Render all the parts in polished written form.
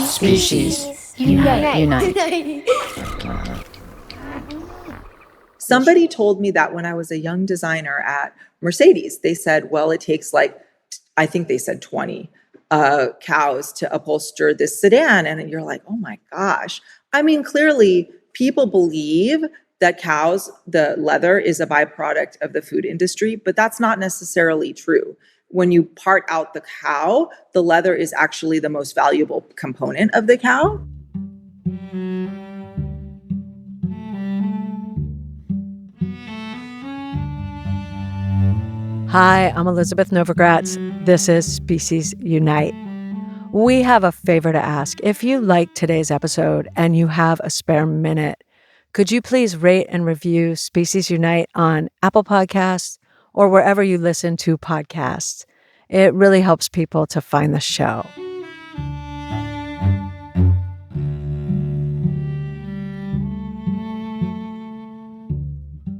Species. Unite. Somebody told me that when I was a young designer at Mercedes, they said, well, it takes I think they said 20 cows to upholster this sedan. And you're like, oh my gosh. I mean, clearly people believe that cows, the leather is a byproduct of the food industry, but that's not necessarily true. When you part out the cow, the leather is actually the most valuable component of the cow. Hi, I'm Elizabeth Novogratz. This is Species Unite. We have a favor to ask. If you like today's episode and you have a spare minute, could you please rate and review Species Unite on Apple Podcasts or wherever you listen to podcasts? It really helps people to find the show.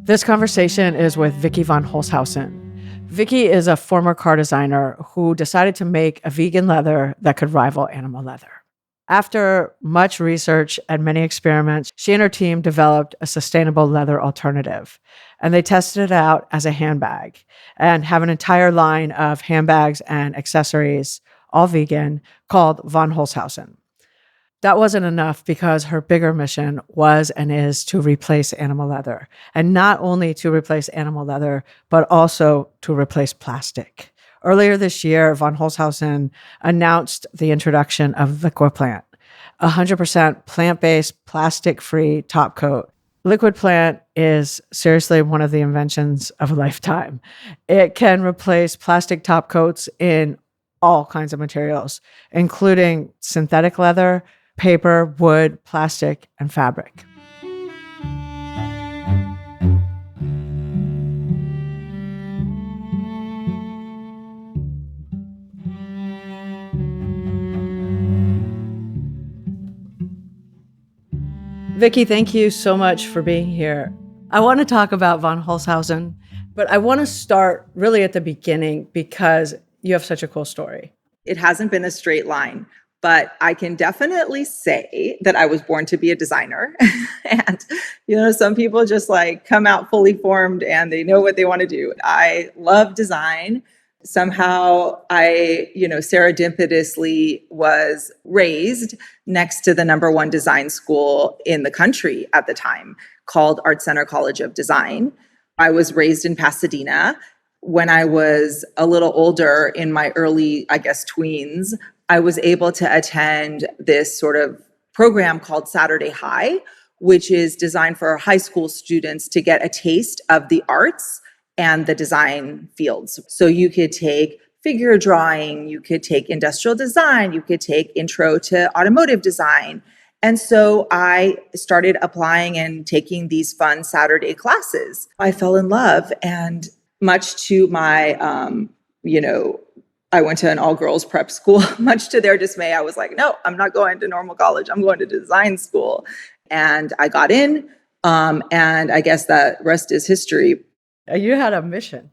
This conversation is with Vicki von Holzhausen. Vicki is a former car designer who decided to make a vegan leather that could rival animal leather. After much research and many experiments, she and her team developed a sustainable leather alternative. And they tested it out as a handbag and have an entire line of handbags and accessories, all vegan, called von Holzhausen. That wasn't enough because her bigger mission was and is to replace animal leather. And not only to replace animal leather, but also to replace plastic. Earlier this year, von Holzhausen announced the introduction of Liquidplant, a 100% plant-based, plastic-free top coat. Liquidplant is seriously one of the inventions of a lifetime. It can replace plastic top coats in all kinds of materials, including synthetic leather, paper, wood, plastic, and fabric. Vicki, thank you so much for being here. I want to talk about von Holzhausen, but I want to start really at the beginning because you have such a cool story. It hasn't been a straight line. But I can definitely say that I was born to be a designer. And, some people just come out fully formed and they know what they want to do. I love design. Somehow I, serendipitously was raised next to the #1 design school in the country at the time, called Art Center College of Design. I was raised in Pasadena. When I was a little older, in my early, tweens, I was able to attend this sort of program called Saturday High, which is designed for high school students to get a taste of the arts and the design fields. So you could take figure drawing, you could take industrial design, you could take intro to automotive design. And so I started applying and taking these fun Saturday classes. I fell in love, and much to my, I went to an all-girls prep school. Much to their dismay, I was like, no, I'm not going to normal college. I'm going to design school. And I got in, and I guess that rest is history. You had a mission.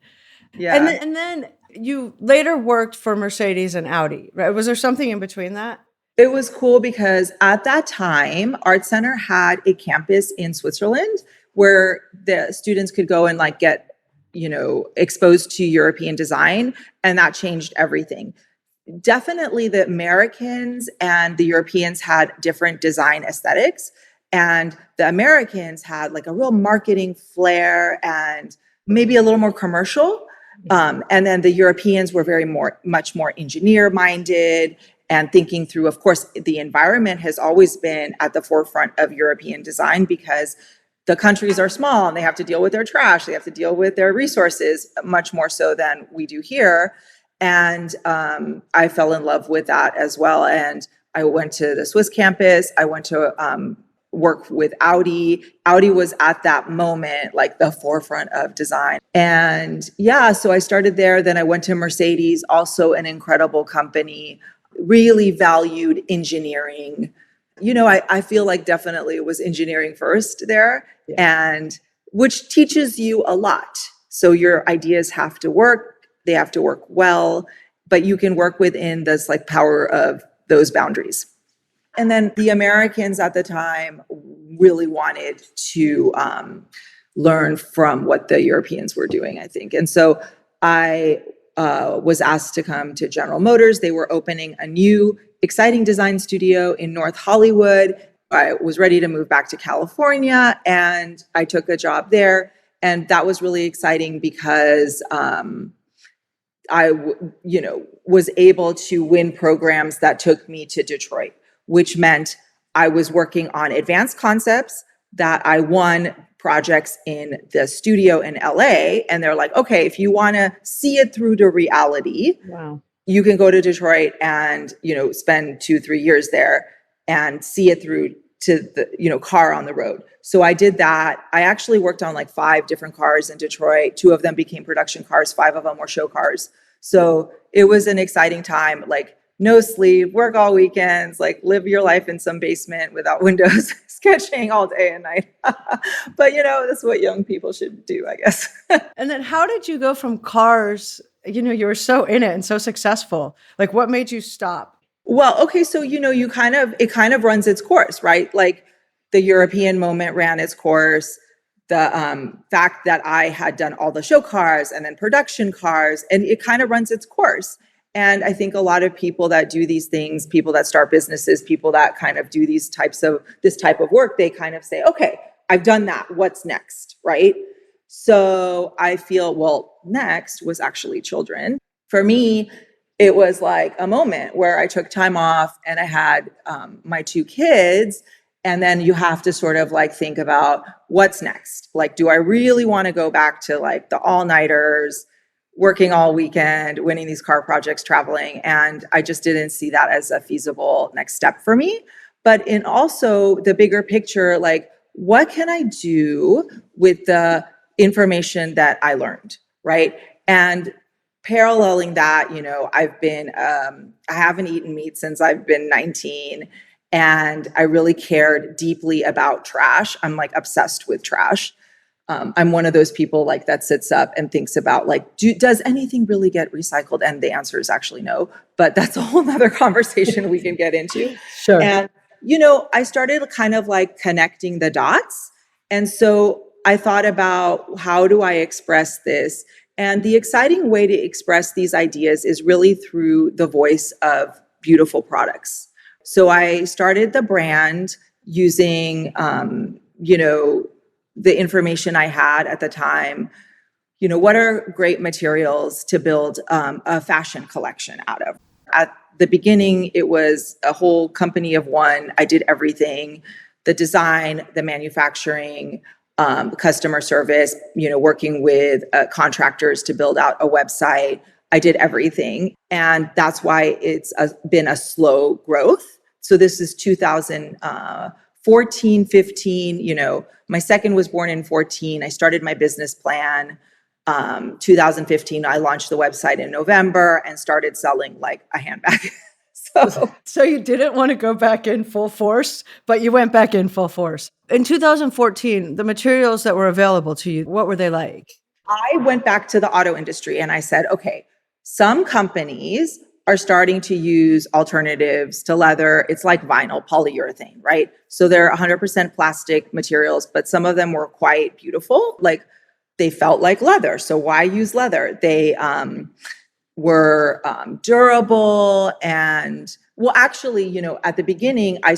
Yeah. And then you later worked for Mercedes and Audi, right? Was there something in between that? It was cool because at that time, Art Center had a campus in Switzerland where the students could go and get exposed to European design, and that changed everything. Definitely the Americans and the Europeans had different design aesthetics, and the Americans had a real marketing flair and maybe a little more commercial. And then the Europeans were much more engineer minded and thinking through, of course, the environment has always been at the forefront of European design because the countries are small and they have to deal with their trash. They have to deal with their resources much more so than we do here. And I fell in love with that as well. And I went to the Swiss campus. I went to work with Audi. Audi was at that moment the forefront of design. And so I started there. Then I went to Mercedes, also an incredible company, really valued engineering. I feel definitely it was engineering first there, and which teaches you a lot. So your ideas have to work, they have to work well, but you can work within this power of those boundaries. And then the Americans at the time really wanted to learn from what the Europeans were doing, I think. And so I was asked to come to General Motors. They were opening a new, exciting design studio in North Hollywood. I was ready to move back to California, and I took a job there. And that was really exciting because I was able to win programs that took me to Detroit, which meant I was working on advanced concepts that I won projects in the studio in LA. And they're like, okay, if you want to see it through to reality, Wow. you can go to Detroit and, spend 2-3 years there and see it through to the, car on the road. So I did that. I actually worked on like 5 different cars in Detroit. 2 of them became production cars. 5 of them were show cars. So it was an exciting time, like no sleep, work all weekends, like live your life in some basement without windows, sketching all day and night. But that's what young people should do, I guess. And then how did you go from cars, you were so in it and so successful. Like what made you stop? Well, okay, so it kind of runs its course, right? Like the European moment ran its course. The fact that I had done all the show cars and then production cars, and it kind of runs its course. And I think a lot of people that do these things, people that start businesses, people that kind of do this type of work, they kind of say, okay, I've done that. What's next, right? So I feel, well, next was actually children. For me, it was like a moment where I took time off and I had my 2 kids. And then you have to sort of like think about what's next. Like, do I really want to go back to like the all-nighters, working all weekend, winning these car projects, traveling? And I just didn't see that as a feasible next step for me. But in also the bigger picture, like, what can I do with the information that I learned, right? And paralleling that, I haven't eaten meat since I've been 19. And I really cared deeply about trash. I'm like obsessed with trash. I'm one of those people like that sits up and thinks about like, does anything really get recycled? And the answer is actually no, but that's a whole nother conversation we can get into. Sure. And, I started kind of like connecting the dots. And so I thought about, how do I express this? And the exciting way to express these ideas is really through the voice of beautiful products. So I started the brand using, the information I had at the time. What are great materials to build a fashion collection out of? At the beginning, it was a whole company of one. I did everything: the design, the manufacturing, customer service, working with contractors to build out a website. I did everything. And that's why it's been a slow growth. So this is 2014, 15, my second was born in 14. I started my business plan. 2015, I launched the website in November and started selling like a handbag. So you didn't want to go back in full force, but you went back in full force. In 2014, the materials that were available to you, what were they like? I went back to the auto industry and I said, okay, some companies are starting to use alternatives to leather. It's like vinyl, polyurethane, right? So they're 100% plastic materials, but some of them were quite beautiful. Like they felt like leather. So why use leather? They were durable. And well, actually, at the beginning, I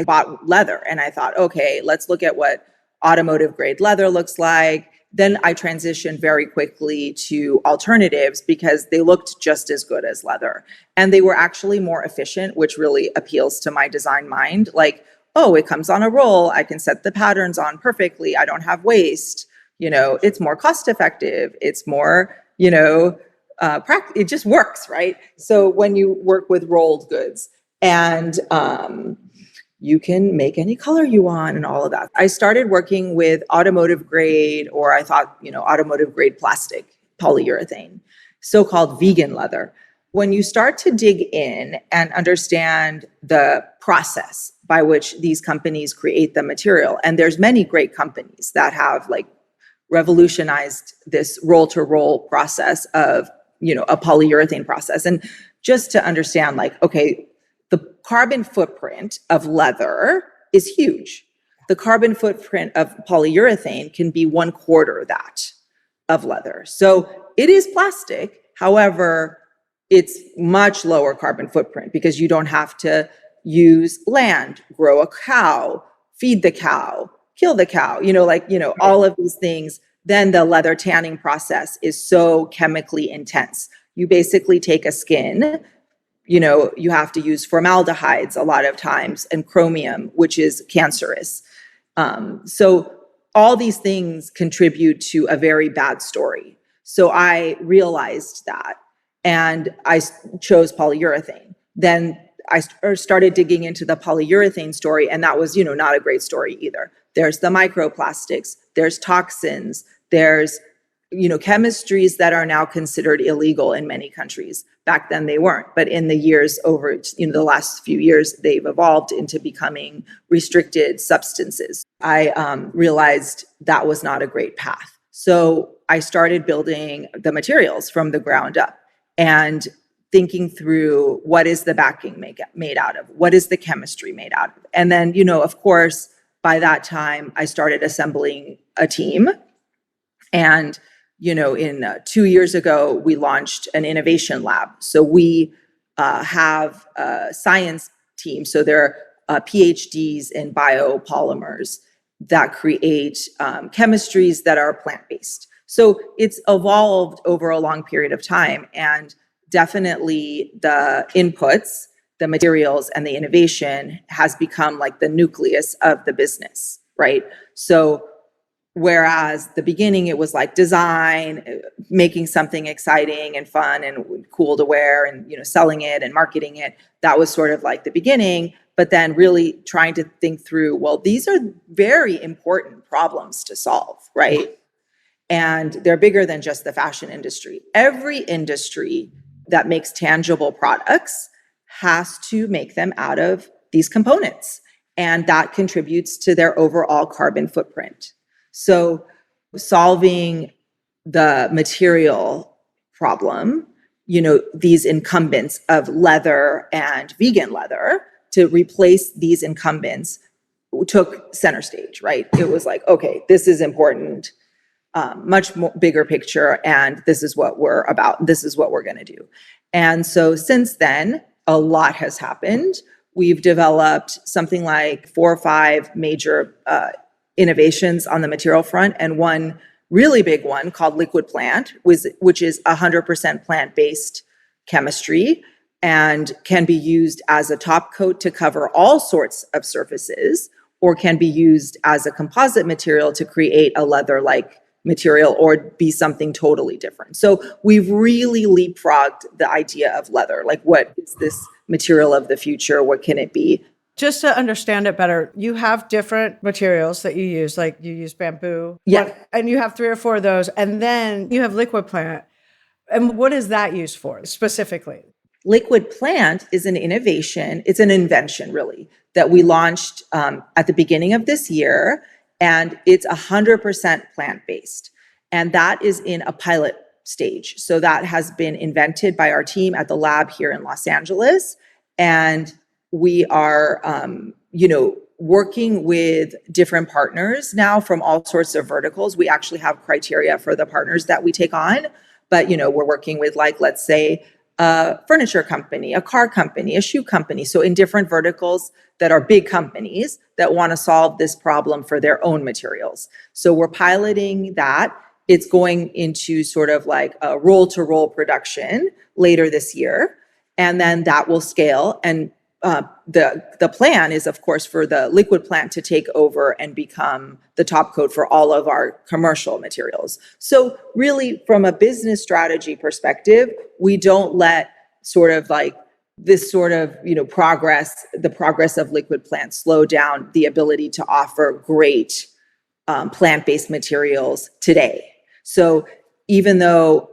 bought leather and I thought, okay, let's look at what automotive grade leather looks like. Then I transitioned very quickly to alternatives because they looked just as good as leather. And they were actually more efficient, which really appeals to my design mind. Like, oh, it comes on a roll. I can set the patterns on perfectly. I don't have waste. It's more cost effective. It's more, it just works, right? So when you work with rolled goods and you can make any color you want and all of that. I started working with automotive grade, or I thought, automotive grade plastic, polyurethane, so-called vegan leather. When you start to dig in and understand the process by which these companies create the material, and there's many great companies that have like revolutionized this roll-to-roll process of, a polyurethane process. And just to understand, like, okay, The carbon footprint of leather is huge. The carbon footprint of polyurethane can be 1/4 that of leather. So it is plastic. However, it's much lower carbon footprint because you don't have to use land, grow a cow, feed the cow, kill the cow, all of these things. Then the leather tanning process is so chemically intense. You basically take a skin, you have to use formaldehydes a lot of times and chromium, which is cancerous. So all these things contribute to a very bad story. So I realized that, and I chose polyurethane. Then I started digging into the polyurethane story, and that was, not a great story either. There's the microplastics, there's toxins, there's, chemistries that are now considered illegal in many countries. Back then they weren't, but in the years over, the last few years, they've evolved into becoming restricted substances. I realized that was not a great path. So I started building the materials from the ground up and thinking through, what is the backing made out of? What is the chemistry made out of? And then, of course, by that time, I started assembling a team. And, in 2 years ago, we launched an innovation lab. So we have a science team. So they're PhDs in biopolymers that create chemistries that are plant-based. So it's evolved over a long period of time. And definitely the inputs, the materials, and the innovation has become like the nucleus of the business, right? So whereas the beginning, it was like design, making something exciting and fun and cool to wear and, selling it and marketing it. That was sort of like the beginning, but then really trying to think through, well, these are very important problems to solve, right? And they're bigger than just the fashion industry. Every industry that makes tangible products has to make them out of these components. And that contributes to their overall carbon footprint. So solving the material problem, these incumbents of leather and vegan leather, to replace these incumbents took center stage, right? It was like, okay, this is important, much more bigger picture, and this is what we're about. This is what we're going to do. And so since then, a lot has happened. We've developed something like 4 or 5 major innovations on the material front, and one really big one called Liquidplant, which is 100% plant-based chemistry and can be used as a top coat to cover all sorts of surfaces, or can be used as a composite material to create a leather-like material or be something totally different. So we've really leapfrogged the idea of leather. Like, what is this material of the future? What can it be? Just to understand it better, you have different materials that you use, like you use bamboo. Yeah. And you have 3 or 4 of those. And then you have Liquidplant. And what is that used for specifically? Liquidplant is an innovation. It's an invention, really, that we launched at the beginning of this year. And it's 100% plant-based. And that is in a pilot stage. So that has been invented by our team at the lab here in Los Angeles. And we are, working with different partners now from all sorts of verticals. We actually have criteria for the partners that we take on. But, we're working with, like, let's say, a furniture company, a car company, a shoe company. So in different verticals that are big companies that want to solve this problem for their own materials. So we're piloting that. It's going into sort of like a roll-to-roll production later this year. And then that will scale. And the plan is, of course, for the Liquidplant to take over and become the top coat for all of our commercial materials. So really, from a business strategy perspective, we don't let sort of like this sort of, the progress of Liquidplant slow down the ability to offer great plant-based materials today. So even though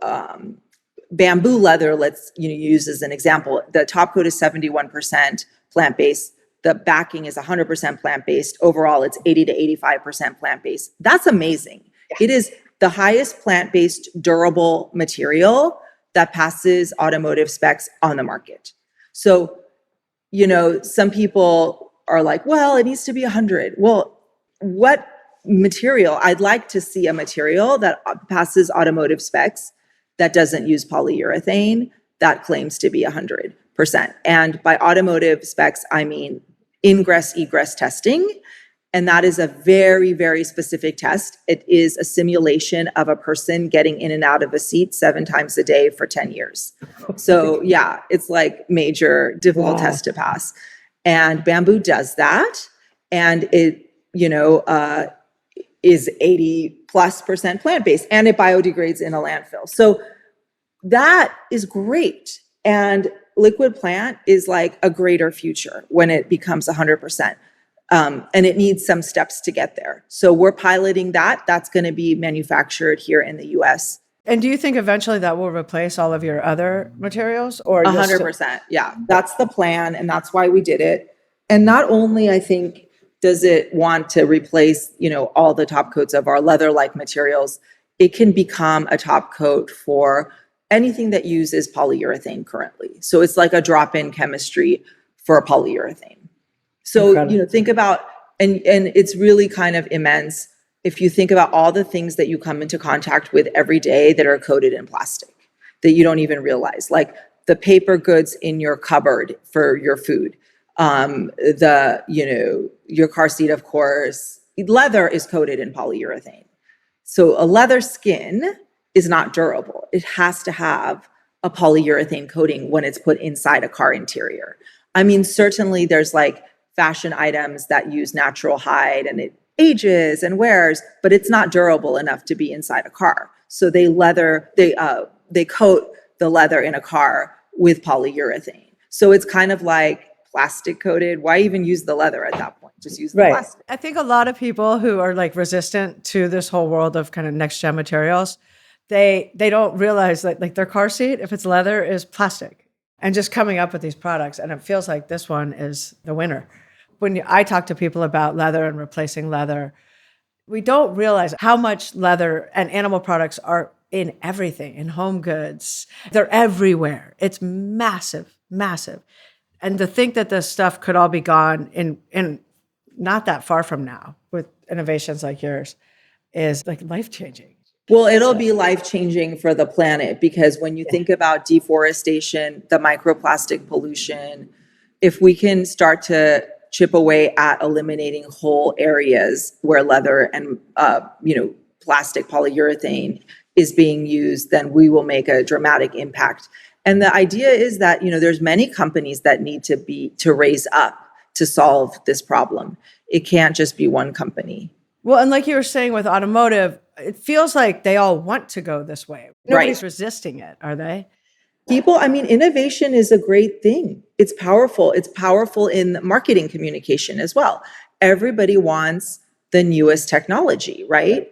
bamboo leather, let's use as an example, the top coat is 71% plant-based. The backing is 100% plant-based. Overall, it's 80 to 85% plant-based. That's amazing. Yeah. It is the highest plant-based durable material that passes automotive specs on the market. So some people are like, well, it needs to be 100. Well, what material? I'd like to see a material that passes automotive specs that doesn't use polyurethane that claims to be 100%. And by automotive specs, I mean ingress egress testing. And that is a very, very specific test. It is a simulation of a person getting in and out of a seat 7 times a day for 10 years. So yeah, it's like major difficult test to pass. And bamboo does that. And it, is 80+% plant-based, and it biodegrades in a landfill. So that is great. And Liquidplant is like a greater future when it becomes 100%. And it needs some steps to get there. So we're piloting that. That's going to be manufactured here in the US. And do you think eventually that will replace all of your other materials? Or 100%. Yeah, that's the plan. And that's why we did it. And not only, I think, does it want to replace, all the top coats of our leather-like materials, it can become a top coat for anything that uses polyurethane currently. So it's like a drop-in chemistry for polyurethane. So, Incredible. Think about, and it's really kind of immense if you think about all the things that you come into contact with every day that are coated in plastic that you don't even realize, like the paper goods in your cupboard for your food, your car seat, of course. Leather is coated in polyurethane. So a leather skin is not durable. It has to have a polyurethane coating when it's put inside a car interior. I mean, certainly there's like fashion items that use natural hide and it ages and wears, but it's not durable enough to be inside a car. So they coat the leather in a car with polyurethane. So it's kind of like plastic coated. Why even use the leather at that point? Just use the plastic. I think a lot of people who are like resistant to this whole world of kind of next gen materials, they don't realize that like their car seat, if it's leather, is plastic. And just coming up with these products, and it feels like this one is the winner. When I talk to people about leather and replacing leather, we don't realize how much leather and animal products are in everything, in home goods. They're everywhere. It's massive, massive. And to think that this stuff could all be gone in not that far from now with innovations like yours is like life-changing. Well, it'll be life-changing for the planet because when you think about deforestation, the microplastic pollution, if we can start to chip away at eliminating whole areas where leather and plastic polyurethane is being used, then we will make a dramatic impact. And the idea is that, there's many companies that need to raise up to solve this problem. It can't just be one company. Well, and like you were saying with automotive, it feels like they all want to go this way. Nobody's resisting it, are they? Innovation is a great thing. It's powerful. It's powerful in marketing communication as well. Everybody wants the newest technology, right?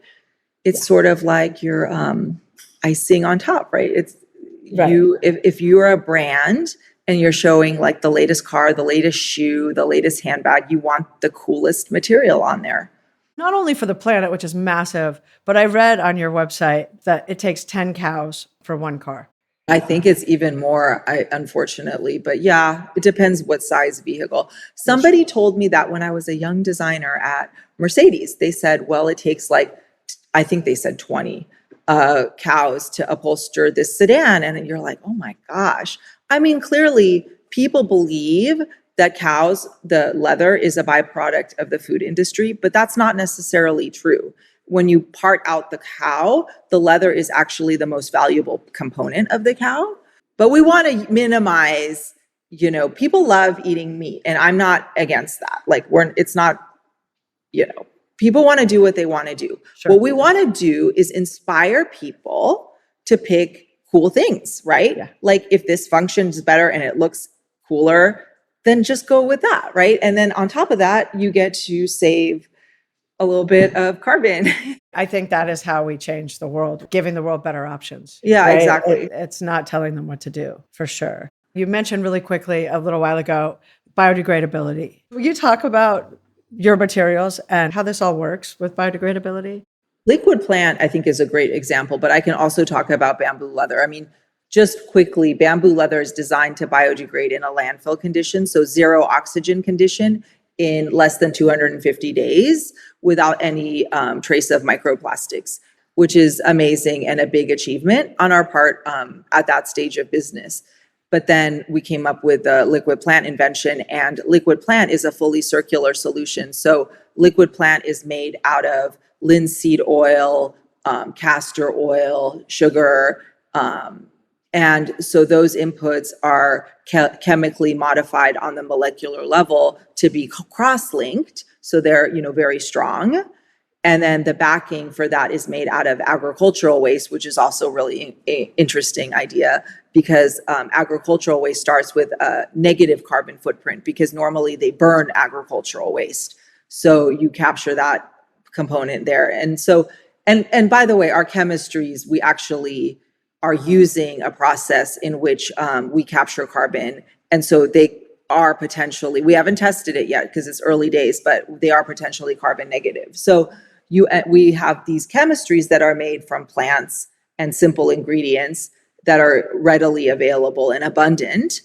It's sort of like your icing on top, right? It's if you're a brand and you're showing like the latest car, the latest shoe, the latest handbag, you want the coolest material on there. Not only for the planet, which is massive, but I read on your website that it takes 10 cows for one car. I think it's even more, unfortunately, but yeah, it depends what size vehicle. Somebody told me that when I was a young designer at Mercedes, they said, well, it takes I think they said 20 cows to upholster this sedan. And you're like, oh my gosh. Clearly people believe that cows, the leather is a byproduct of the food industry, but that's not necessarily true. When you part out the cow, the leather is actually the most valuable component of the cow. But we want to minimize, people love eating meat, and I'm not against that. It's not, people want to do what they want to do. Sure. What we want to do is inspire people to pick cool things, right? Yeah. Like if this functions better and it looks cooler, then just go with that, right? And then on top of that, you get to save a little bit of carbon. I think that is how we change the world, giving the world better options. Yeah, right? exactly. It's not telling them what to do, for sure. You mentioned really quickly a little while ago, biodegradability. Will you talk about your materials and how this all works with biodegradability? Liquidplant, I think, is a great example, but I can also talk about bamboo leather. just quickly, bamboo leather is designed to biodegrade in a landfill condition, so zero oxygen condition, in less than 250 days without any trace of microplastics, which is amazing and a big achievement on our part at that stage of business. But then we came up with the Liquidplant invention, and Liquidplant is a fully circular solution. So Liquidplant is made out of linseed oil, castor oil, sugar, and so those inputs are chemically modified on the molecular level to be cross-linked, so they're very strong. And then the backing for that is made out of agricultural waste, which is also really an interesting idea, because agricultural waste starts with a negative carbon footprint, because normally they burn agricultural waste. So you capture that component there. And so, and by the way, our chemistries, we actually are using a process in which we capture carbon. And so they are potentially, we haven't tested it yet because it's early days, but they are potentially carbon negative. So we have these chemistries that are made from plants and simple ingredients that are readily available and abundant.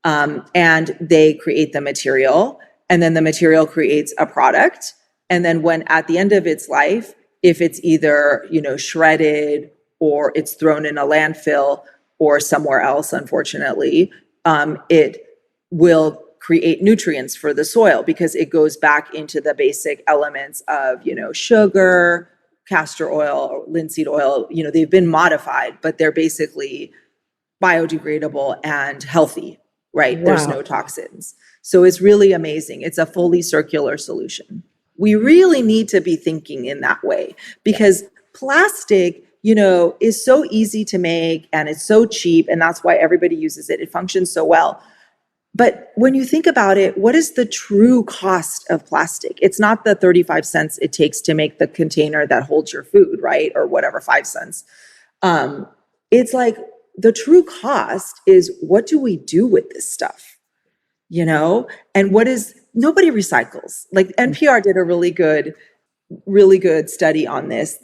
And they create the material, and then the material creates a product. And then when at the end of its life, if it's either, shredded or it's thrown in a landfill or somewhere else, unfortunately, it will create nutrients for the soil, because it goes back into the basic elements of, sugar, castor oil, linseed oil. They've been modified, but they're basically biodegradable and healthy, right? Wow. There's no toxins. So it's really amazing. It's a fully circular solution. We really need to be thinking in that way, because plastic, is so easy to make and it's so cheap, and that's why everybody uses it. It functions so well. But when you think about it, what is the true cost of plastic? It's not the 35 cents it takes to make the container that holds your food, right? Or whatever, 5 cents. It's like the true cost is, what do we do with this stuff? And nobody recycles. Like NPR did a really good study on this.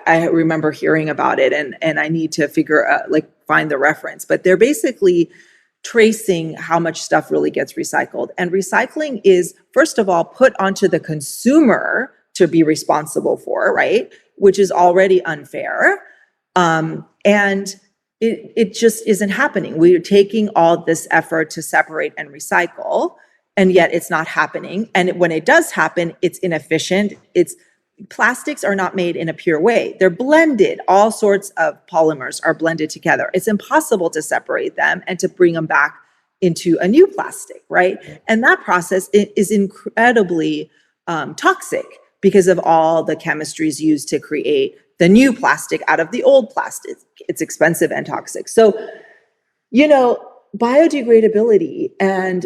I remember hearing about it, and I need to find the reference, but they're basically tracing how much stuff really gets recycled. And recycling is, first of all, put onto the consumer to be responsible for, right? Which is already unfair. And it just isn't happening. We're taking all this effort to separate and recycle, and yet it's not happening. And when it does happen, it's inefficient. Plastics are not made in a pure way. They're blended. All sorts of polymers are blended together. It's impossible to separate them and to bring them back into a new plastic, right? And that process is incredibly toxic, because of all the chemistries used to create the new plastic out of the old plastic. It's expensive and toxic. So, biodegradability and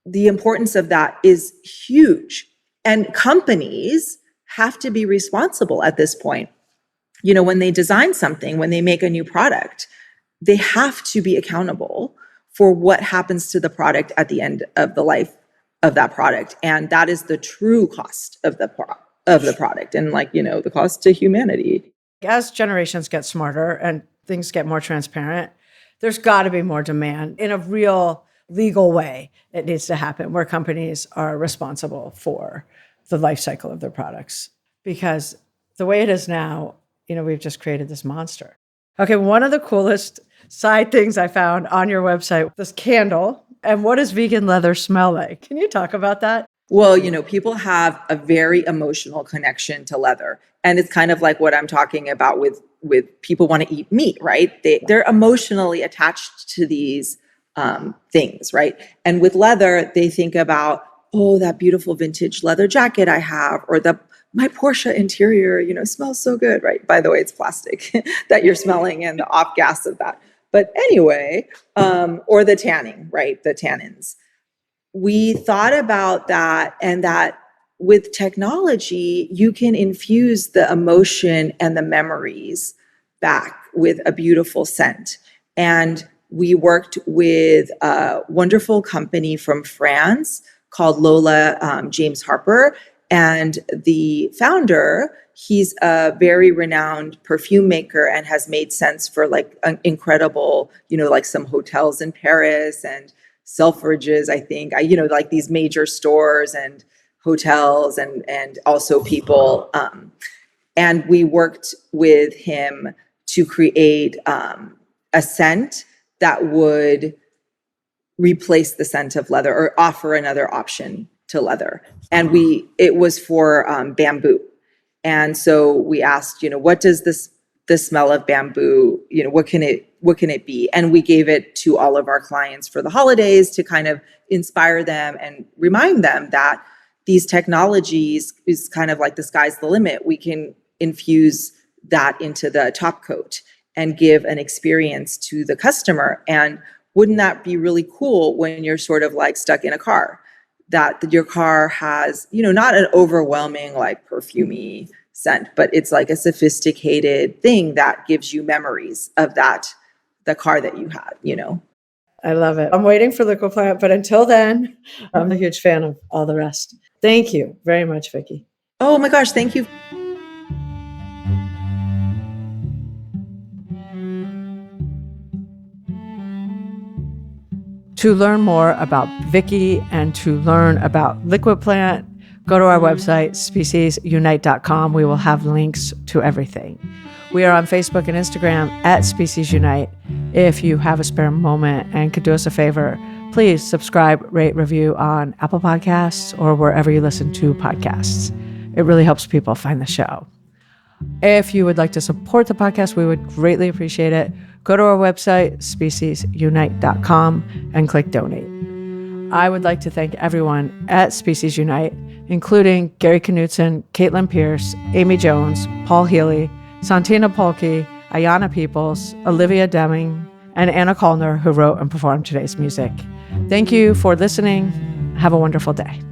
the importance of that is huge. And companies have to be responsible at this point. When they design something, when they make a new product, they have to be accountable for what happens to the product at the end of the life of that product. And that is the true cost of the product, and the cost to humanity. As generations get smarter and things get more transparent, there's got to be more demand in a real legal way. It needs to happen where companies are responsible for the life cycle of their products, because the way it is now, we've just created this monster. Okay, one of the coolest side things I found on your website, this candle. And what does vegan leather smell like? Can you talk about that? Well, people have a very emotional connection to leather. And it's kind of like what I'm talking about with people want to eat meat, right? They're emotionally attached to these things, right? And with leather, they think about, oh, that beautiful vintage leather jacket I have, or my Porsche interior, smells so good, right? By the way, it's plastic that you're smelling, and the off gas of that. But anyway, or the tanning, right? The tannins. We thought about that, and that with technology, you can infuse the emotion and the memories back with a beautiful scent. And we worked with a wonderful company from France called Lola James Harper. And the founder, he's a very renowned perfume maker and has made scents for like an incredible, like some hotels in Paris and Selfridges, I think, like these major stores and hotels and also people. And we worked with him to create a scent that would replace the scent of leather or offer another option to leather. And it was for bamboo. And so we asked, what does the smell of bamboo, what can it be? And we gave it to all of our clients for the holidays to kind of inspire them and remind them that these technologies is kind of like the sky's the limit. We can infuse that into the top coat and give an experience to the customer. And wouldn't that be really cool when you're sort of like stuck in a car, that your car has, not an overwhelming like perfumey scent, but it's like a sophisticated thing that gives you memories of the car that you had, I love it. I'm waiting for Liquidplant, but until then, I'm a huge fan of all the rest. Thank you very much, Vicki. Oh my gosh, thank you. To learn more about Vicki and to learn about Liquidplant, go to our website, speciesunite.com. We will have links to everything. We are on Facebook and Instagram at Species Unite. If you have a spare moment and could do us a favor, please subscribe, rate, review on Apple Podcasts or wherever you listen to podcasts. It really helps people find the show. If you would like to support the podcast, we would greatly appreciate it. Go to our website, speciesunite.com, and click donate. I would like to thank everyone at Species Unite, including Gary Knutson, Caitlin Pierce, Amy Jones, Paul Healy, Santina Polke, Ayana Peoples, Olivia Deming, and Anna Kalner, who wrote and performed today's music. Thank you for listening. Have a wonderful day.